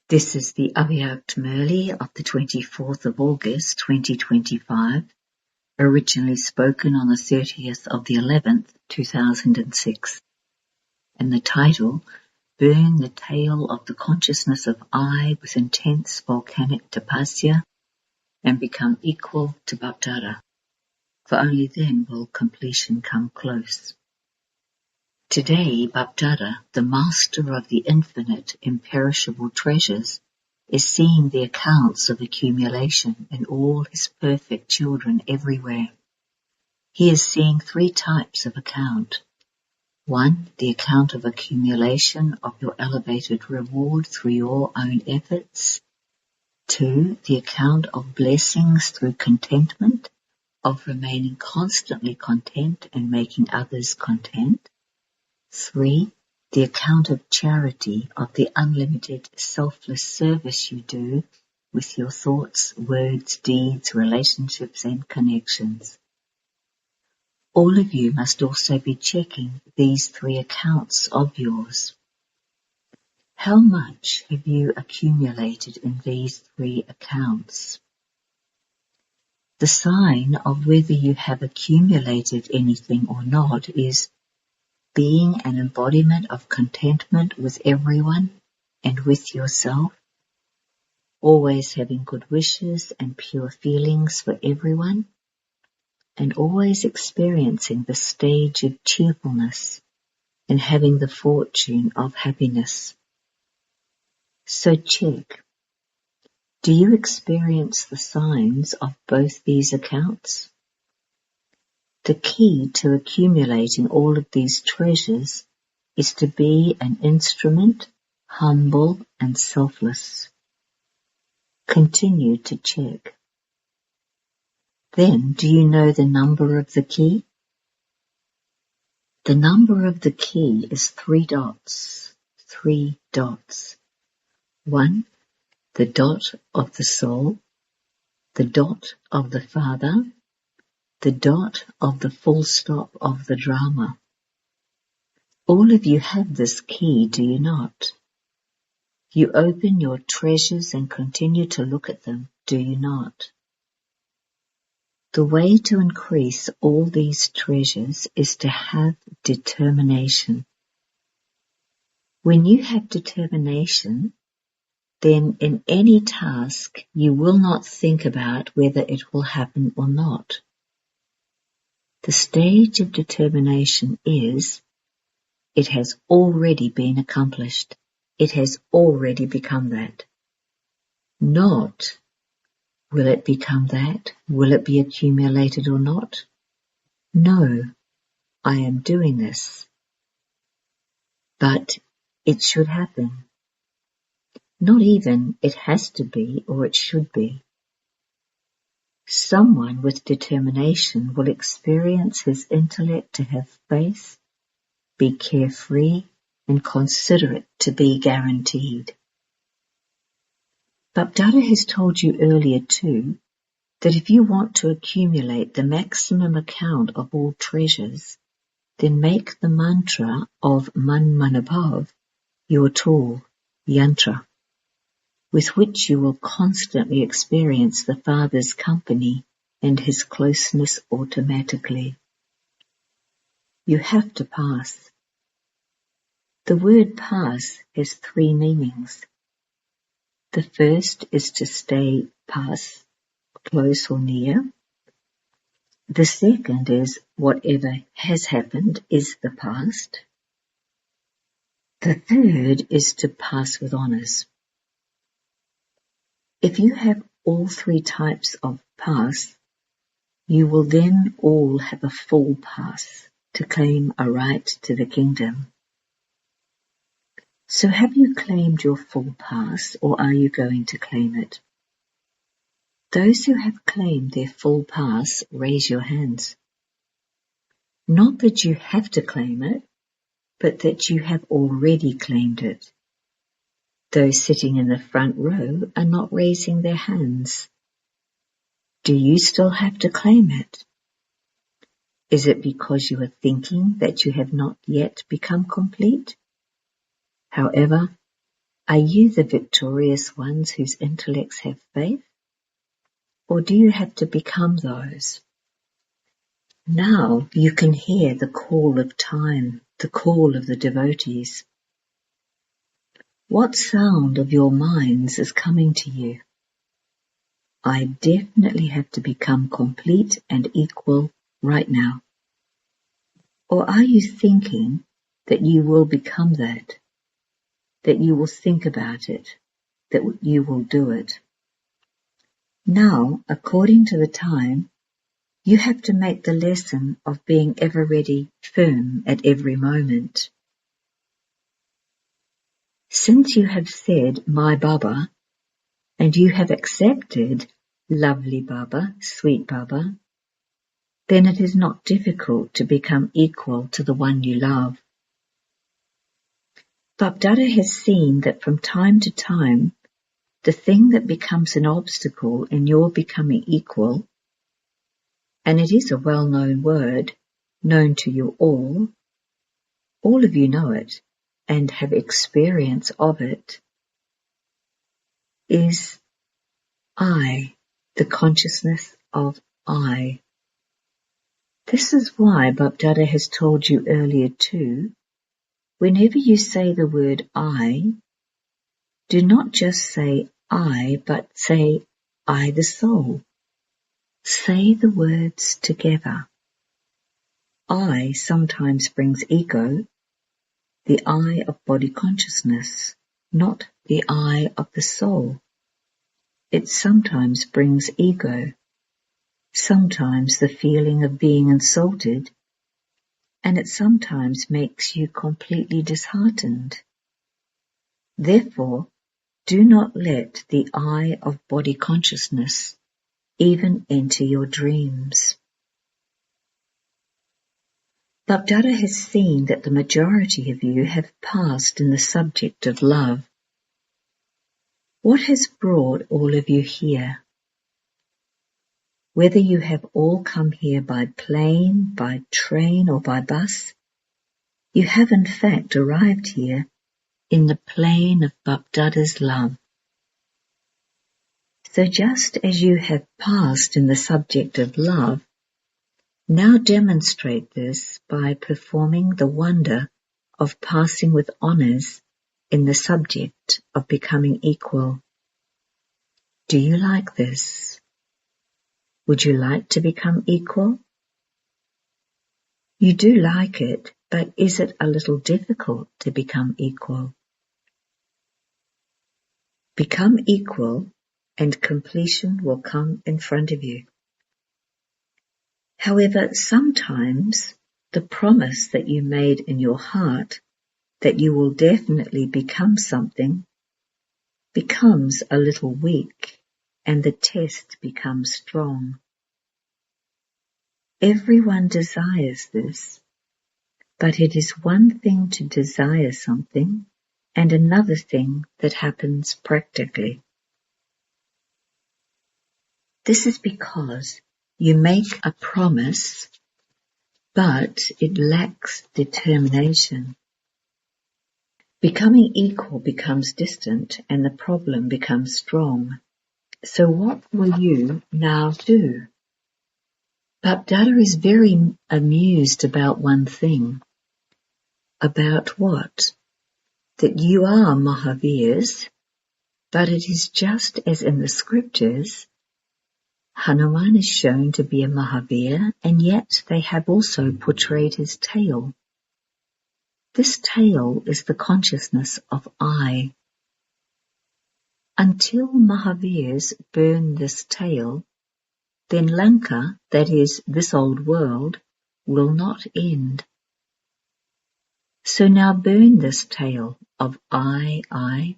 This is the English Murli of the 24th of August 2025, originally spoken on the 30th of the 11th, 2006, and the title, Burn the Tail of the Consciousness of I with Intense Volcanic Tapasya and Become Equal to Baptara, for only then will completion come close. Today, Baptara, the master of the infinite, imperishable treasures, is seeing the accounts of accumulation in all his perfect children everywhere. He is seeing three types of account. 1. The account of accumulation of your elevated reward through your own efforts. 2. The account of blessings through contentment, of remaining constantly content and making others content. 3. The account of charity, of the unlimited selfless service you do with your thoughts, words, deeds, relationships and connections. All of you must also be checking these three accounts of yours. How much have you accumulated in these three accounts? The sign of whether you have accumulated anything or not is being an embodiment of contentment with everyone and with yourself, always having good wishes and pure feelings for everyone, and always experiencing the stage of cheerfulness and having the fortune of happiness. So check, do you experience the signs of both these accounts? The key to accumulating all of these treasures is to be an instrument, humble and selfless. Continue to check. Then, do you know the number of the key? The number of the key is 3 dots. 3 dots. 1. The dot of the soul, the dot of the Father, the dot of the full stop of the drama. All of you have this key, do you not? You open your treasures and continue to look at them, do you not? The way to increase all these treasures is to have determination. When you have determination, then in any task you will not think about whether it will happen or not. The stage of determination is, it has already been accomplished. It has already become that. Not, will it become that? Will it be accumulated or not? No, I am doing this. But it should happen. Not even it has to be or it should be. Someone with determination will experience his intellect to have faith, be carefree, and consider it to be guaranteed. Baptara has told you earlier too that if you want to accumulate the maximum account of all treasures, then make the mantra of Man Manabhav your tool, yantra, with which you will constantly experience the Father's company and his closeness automatically. You have to pass. The word pass has 3 meanings. The first is to stay pass, close or near. The second is whatever has happened is the past. The third is to pass with honors. If you have all 3 types of pass, you will then all have a full pass to claim a right to the kingdom. So have you claimed your full pass, or are you going to claim it? Those who have claimed their full pass, raise your hands. Not that you have to claim it, but that you have already claimed it. Those sitting in the front row are not raising their hands. Do you still have to claim it? Is it because you are thinking that you have not yet become complete? However, Are you the victorious ones whose intellects have faith? Or do you have to become those? Now you can hear the call of time, the call of the devotees. What sound of your minds is coming to you? I definitely have to become complete and equal right now. Or are you thinking that you will become that you will think about it, that you will do it? Now, according to the time, you have to make the lesson of being ever ready firm at every moment. Since you have said, my Baba, and you have accepted, lovely Baba, sweet Baba, then it is not difficult to become equal to the one you love. Bapdada has seen that from time to time, the thing that becomes an obstacle in your becoming equal, and it is a well-known word, known to you all of you know it and have experience of it, is I, the consciousness of I. This is why Bapdada has told you earlier too, whenever you say the word I, do not just say I, but say I the soul. Say the words together. I sometimes brings ego, the I of body consciousness, not the I of the soul. It sometimes brings ego, sometimes the feeling of being insulted, and it sometimes makes you completely disheartened. Therefore, do not let the I of body consciousness even enter your dreams. Bapdada has seen that the majority of you have passed in the subject of love. What has brought all of you here? Whether you have all come here by plane, by train, or by bus, you have in fact arrived here in the plane of Bapdada's love. So just as you have passed in the subject of love, now demonstrate this by performing the wonder of passing with honors in the subject of becoming equal. Do you like this? Would you like to become equal? You do like it, but is it a little difficult to become equal? Become equal and completion will come in front of you. However, sometimes the promise that you made in your heart that you will definitely become something becomes a little weak and the test becomes strong. Everyone desires this, but it is one thing to desire something and another thing that happens practically. This is because you make a promise, but it lacks determination. Becoming equal becomes distant and the problem becomes strong. So what will you now do? Bapdada is very amused about one thing. About what? That you are Mahavirs, but it is just as in the scriptures, Hanuman is shown to be a Mahavir, and yet they have also portrayed his tail. This tail is the consciousness of I. Until Mahavirs burn this tail, then Lanka, that is, this old world, will not end. So now burn this tail of I,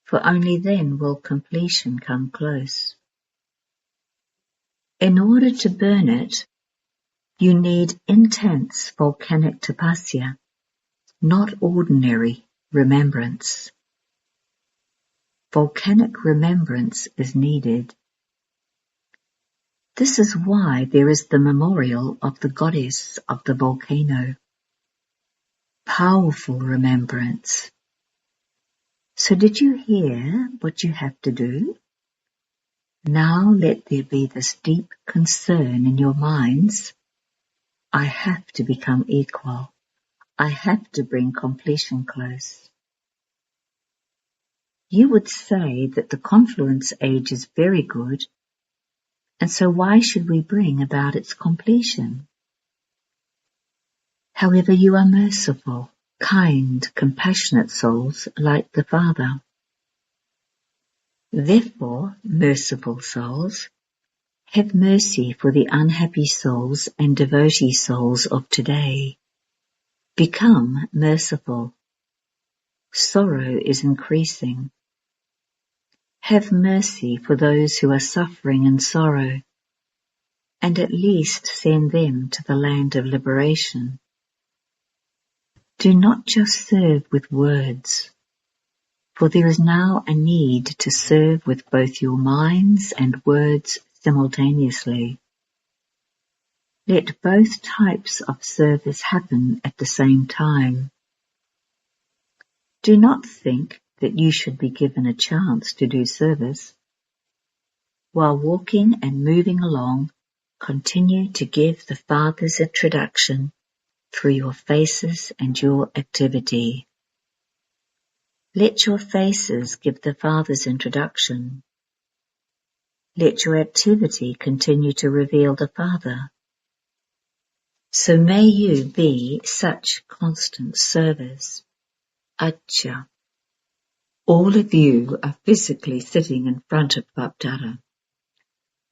for only then will completion come close. In order to burn it, you need intense volcanic tapasya, not ordinary remembrance. Volcanic remembrance is needed. This is why there is the memorial of the goddess of the volcano. Powerful remembrance. So did you hear what you have to do? Now let there be this deep concern in your minds. I have to become equal. I have to bring completion close. You would say that the confluence age is very good, and so why should we bring about its completion? However, you are merciful, kind, compassionate souls like the Father. Therefore, merciful souls, have mercy for the unhappy souls and devotee souls of today. Become merciful. Sorrow is increasing. Have mercy for those who are suffering in sorrow, and at least send them to the land of liberation. Do not just serve with words, for there is now a need to serve with both your minds and words simultaneously. Let both types of service happen at the same time. Do not think that you should be given a chance to do service. While walking and moving along, continue to give the Father's introduction through your faces and your activity. Let your faces give the Father's introduction. Let your activity continue to reveal the Father. So may you be such constant service. Acha. All of you are physically sitting in front of Bapdada,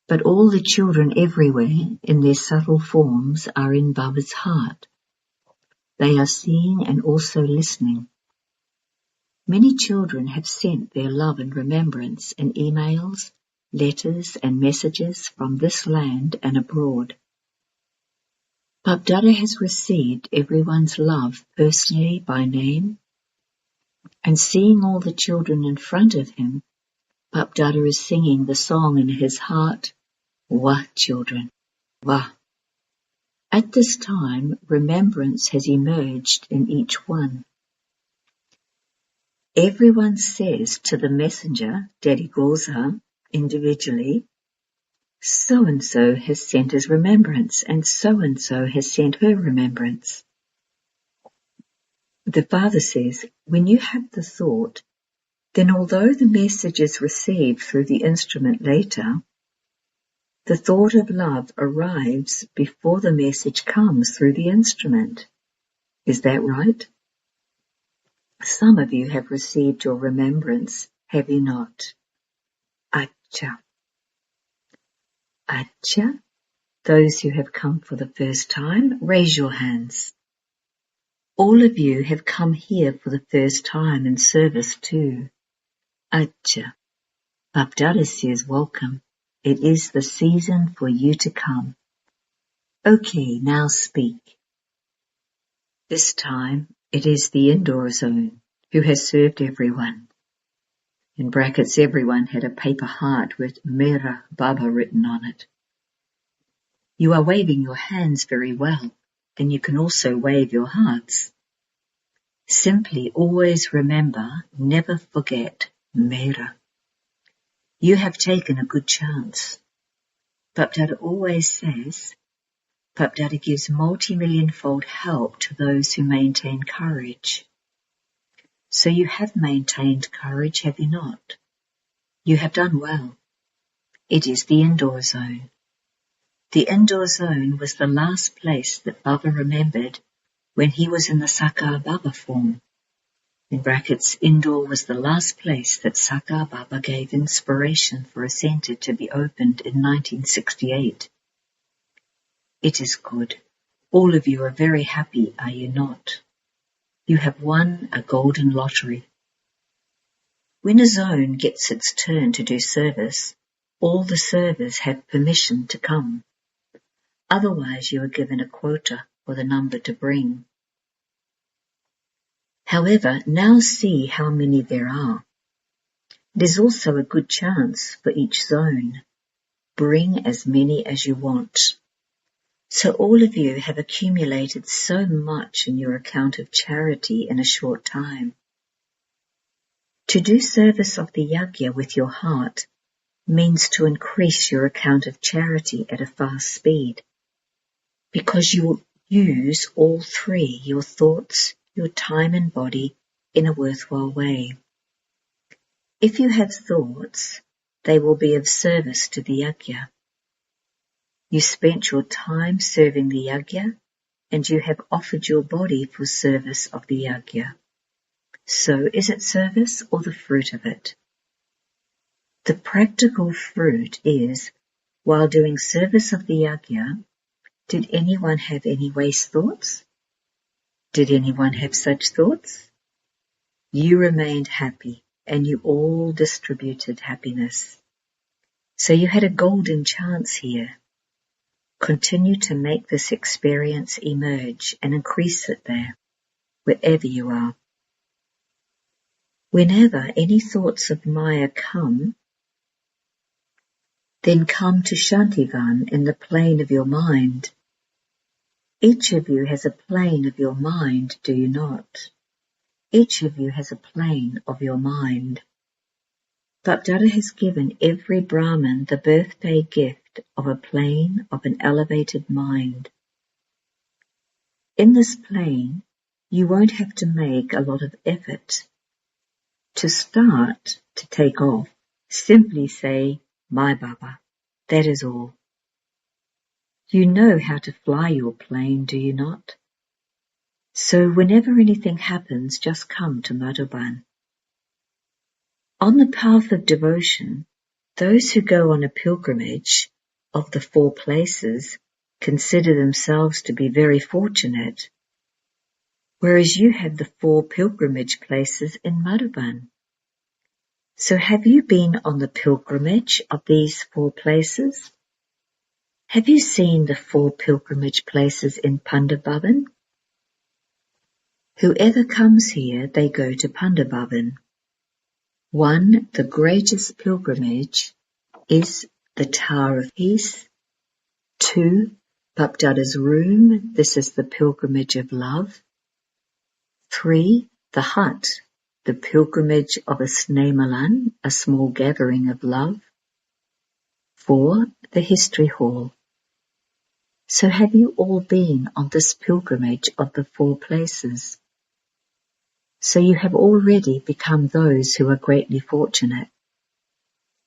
but all the children everywhere in their subtle forms are in Baba's heart. They are seeing and also listening. Many children have sent their love and remembrance in emails, letters and messages from this land and abroad. Bapdada has received everyone's love personally by name, and seeing all the children in front of him, Bapdada is singing the song in his heart, Wah children, Wah. At this time, remembrance has emerged in each one. Everyone says to the messenger, Daddy Gauza, individually, so-and-so has sent his remembrance, and so-and-so has sent her remembrance. The Father says, when you have the thought, then although the message is received through the instrument later, the thought of love arrives before the message comes through the instrument. Is that right? Some of you have received your remembrance, have you not? Acha. Acha. Those who have come for the first time, raise your hands. All of you have come here for the first time in service too. Acha. Bapdada says welcome. It is the season for you to come. Okay, now speak. This time it is the indoor zone who has served everyone. In brackets, everyone had a paper heart with Mera Baba written on it. You are waving your hands very well, and you can also wave your hearts. Simply always remember, never forget Mera. You have taken a good chance. Bapdada always says, Bapdada gives multi-million-fold help to those who maintain courage. So you have maintained courage, have you not? You have done well. It is the indoor zone. The indoor zone was the last place that Baba remembered when he was in the Sakar Baba form. In brackets, indoor was the last place that Sakar Baba gave inspiration for a centre to be opened in 1968. It is good. All of you are very happy, are you not? You have won a golden lottery. When a zone gets its turn to do service, all the servers have permission to come. Otherwise, you are given a quota or the number to bring. However, now see how many there are. There's also a good chance for each zone. Bring as many as you want. So all of you have accumulated so much in your account of charity in a short time. To do service of the yajna with your heart means to increase your account of charity at a fast speed, because you will use all three, your thoughts, your time and body, in a worthwhile way. If you have thoughts, they will be of service to the yajna. You spent your time serving the yajna, and you have offered your body for service of the yajna. So is it service or the fruit of it? The practical fruit is, while doing service of the yajna, did anyone have any waste thoughts? Did anyone have such thoughts? You remained happy, and you all distributed happiness. So you had a golden chance here. Continue to make this experience emerge and increase it there, wherever you are. Whenever any thoughts of Maya come, then come to Shantivan in the plane of your mind. Each of you has a plane of your mind, do you not? Each of you has a plane of your mind. Bapdada has given every Brahmin the birthday gift of a plane of an elevated mind. In this plane, you won't have to make a lot of effort. To start, to take off, simply say, "My Baba." That is all. You know how to fly your plane, do you not? So whenever anything happens, just come to Madhuban. On the path of devotion, those who go on a pilgrimage of the 4 places consider themselves to be very fortunate, whereas you have the 4 pilgrimage places in Madhuban. So have you been on the pilgrimage of these 4 places? Have you seen the 4 pilgrimage places in Pandabhavan? Whoever comes here, they go to Pandabhavan. 1. The greatest pilgrimage is the Tower of Peace. 2. Bapdada's room, this is the pilgrimage of love. 3. The hut, the pilgrimage of a Snemalan, a small gathering of love. 4. The history hall. So have you all been on this pilgrimage of the 4 places? So you have already become those who are greatly fortunate.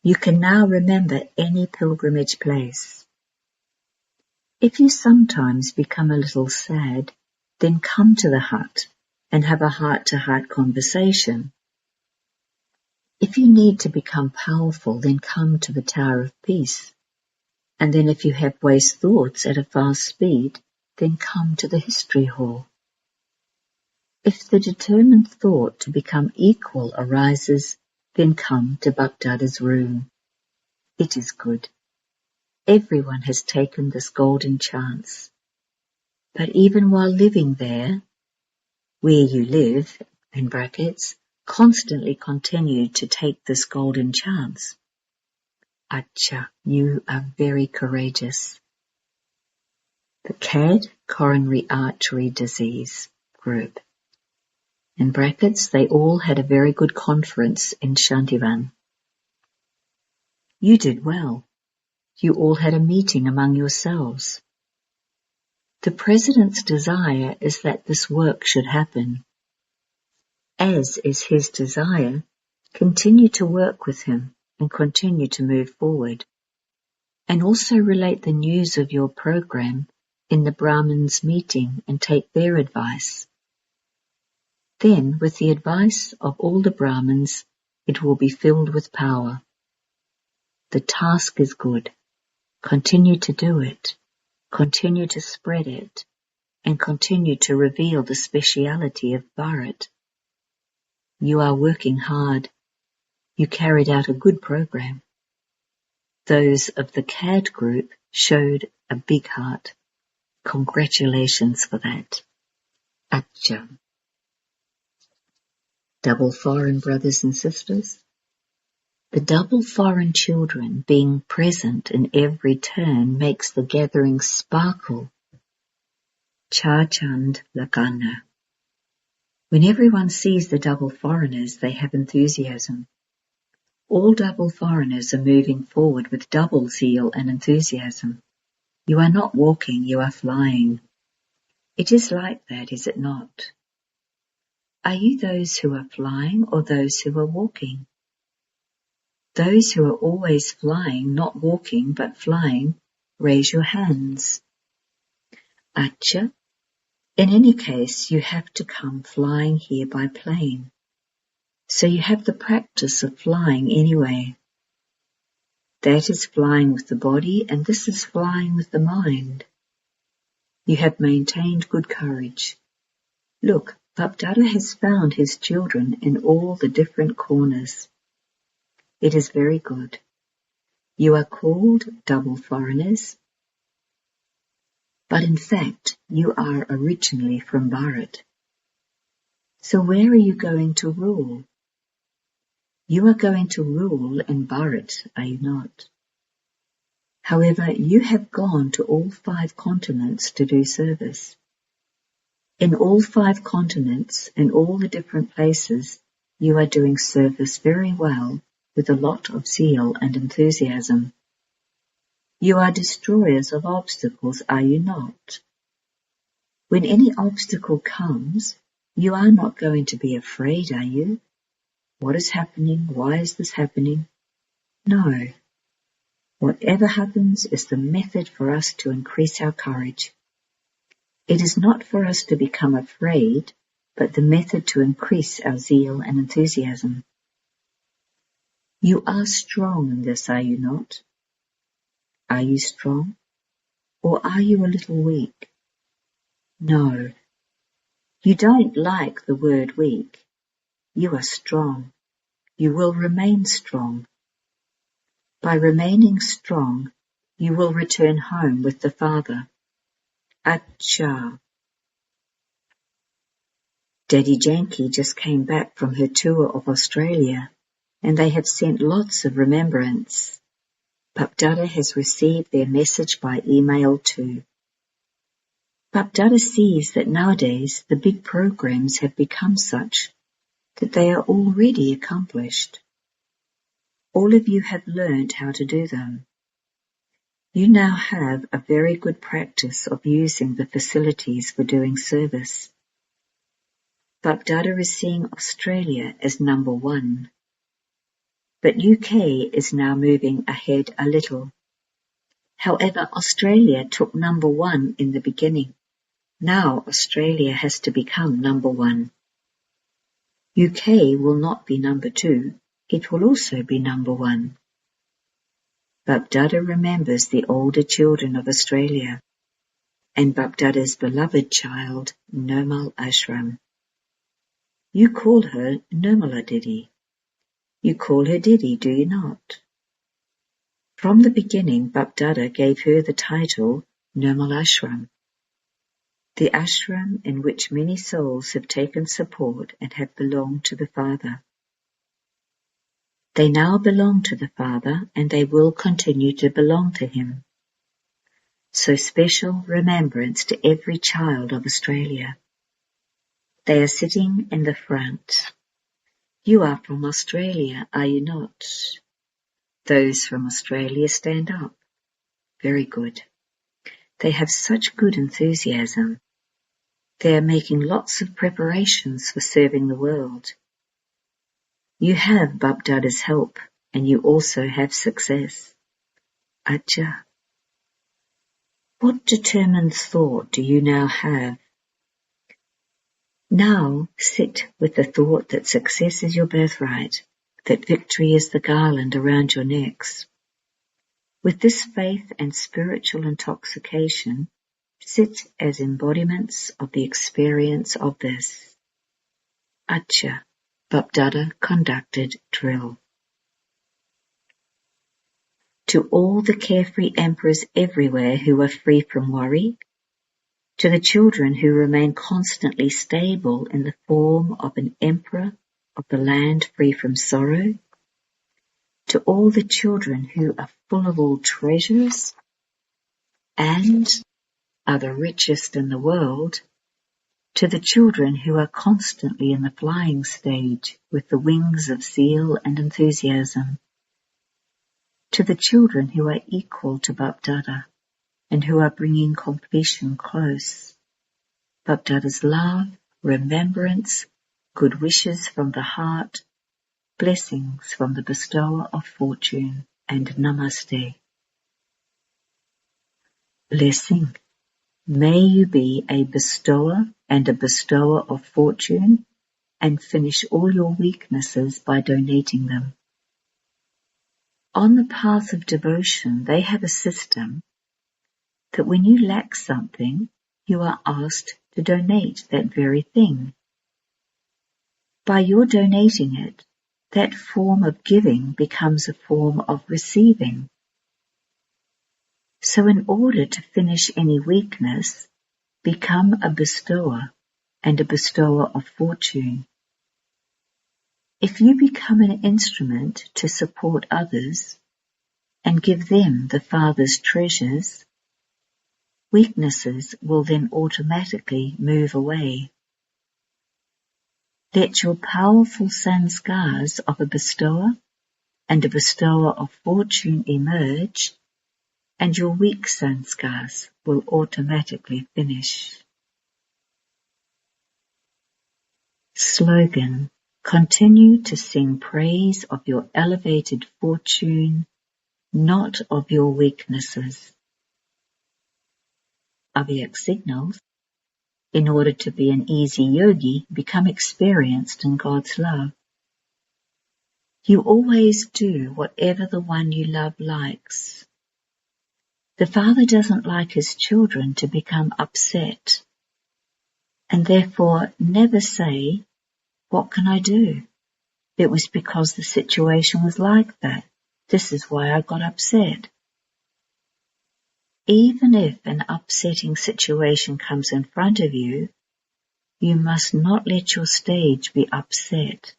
You can now remember any pilgrimage place. If you sometimes become a little sad, then come to the hut and have a heart-to-heart conversation. If you need to become powerful, then come to the Tower of Peace. And then if you have waste thoughts at a fast speed, then come to the history hall. If the determined thought to become equal arises, then come to Bapdada's room. It is good. Everyone has taken this golden chance. But even while living there, where you live, in brackets, constantly continue to take this golden chance. Acha, you are very courageous. The CAD, coronary artery disease group. In brackets, they all had a very good conference in Shantivan. You did well. You all had a meeting among yourselves. The President's desire is that this work should happen. As is his desire, continue to work with him and continue to move forward. And also relate the news of your program in the Brahmins' meeting and take their advice. Then, with the advice of all the Brahmins, it will be filled with power. The task is good. Continue to do it. Continue to spread it. And continue to reveal the speciality of Bharat. You are working hard. You carried out a good program. Those of the CAD group showed a big heart. Congratulations for that. Acha. Double foreign brothers and sisters. The double foreign children being present in every turn makes the gathering sparkle. Cha Chand Lakana. When everyone sees the double foreigners, they have enthusiasm. All double foreigners are moving forward with double zeal and enthusiasm. You are not walking, you are flying. It is like that, is it not? Are you those who are flying or those who are walking? Those who are always flying, not walking but flying, raise your hands. Acha. In any case, you have to come flying here by plane. So you have the practice of flying anyway. That is flying with the body, and this is flying with the mind. You have maintained good courage. Look, Bapdada has found his children in all the different corners. It is very good. You are called double foreigners, but in fact you are originally from Bharat. So where are you going to rule? You are going to rule in Bharat, are you not? However, you have gone to all 5 continents to do service. In all 5 continents, in all the different places, you are doing service very well with a lot of zeal and enthusiasm. You are destroyers of obstacles, are you not? When any obstacle comes, you are not going to be afraid, are you? What is happening? Why is this happening? No. Whatever happens is the method for us to increase our courage. It is not for us to become afraid, but the method to increase our zeal and enthusiasm. You are strong in this, are you not? Are you strong? Or are you a little weak? No. You don't like the word weak. You are strong. You will remain strong. By remaining strong, you will return home with the Father. Acha. Daddy Janki just came back from her tour of Australia, and they have sent lots of remembrance. Bapdada has received their message by email too. Bapdada sees that nowadays the big programs have become such that they are already accomplished. All of you have learned how to do them. You now have a very good practice of using the facilities for doing service. Bapdada is seeing Australia as number 1. But UK is now moving ahead a little. However, Australia took number 1 in the beginning. Now Australia has to become number 1. UK will not be number 2, it will also be number 1. Bapdada remembers the older children of Australia, and Bapdada's beloved child, Nirmal Ashram. You call her Nirmala Didi. You call her Didi, do you not? From the beginning, Bapdada gave her the title Nirmal Ashram, the ashram in which many souls have taken support and have belonged to the Father. They now belong to the Father, and they will continue to belong to Him. So special remembrance to every child of Australia. They are sitting in the front. You are from Australia, are you not? Those from Australia stand up. Very good. They have such good enthusiasm. They are making lots of preparations for serving the world. You have Bapdada's help, and you also have success. Acha. What determined thought do you now have? Now sit with the thought that success is your birthright, that victory is the garland around your necks. With this faith and spiritual intoxication, sit as embodiments of the experience of this. Acha. Bapdada conducted drill. To all the carefree emperors everywhere who are free from worry, to the children who remain constantly stable in the form of an emperor of the land free from sorrow, to all the children who are full of all treasures and are the richest in the world, To the children who are constantly in the flying stage with the wings of zeal and enthusiasm. To the children who are equal to Bapdada and who are bringing completion close. Bapdada's love, remembrance, good wishes from the heart, blessings from the bestower of fortune, and namaste. Blessing. May you be a bestower and a bestower of fortune and finish all your weaknesses by donating them. On the path of devotion, they have a system that when you lack something, you are asked to donate that very thing. By your donating it, that form of giving becomes a form of receiving. So in order to finish any weakness, become a bestower and a bestower of fortune. If you become an instrument to support others and give them the Father's treasures, weaknesses will then automatically move away. Let your powerful sanskars of a bestower and a bestower of fortune emerge, and your weak sanskars will automatically finish. Slogan: continue to sing praise of your elevated fortune, not of your weaknesses. Avyak signals: in order to be an easy yogi, become experienced in God's love. You always do whatever the one you love likes. The Father doesn't like his children to become upset, and therefore never say, "What can I do? It was because the situation was like that. This is why I got upset." Even if an upsetting situation comes in front of you, you must not let your stage be upset.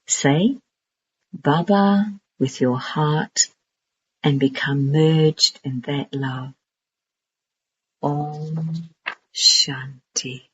Say, Baba, with your heart, and become merged in that love. Om Shanti.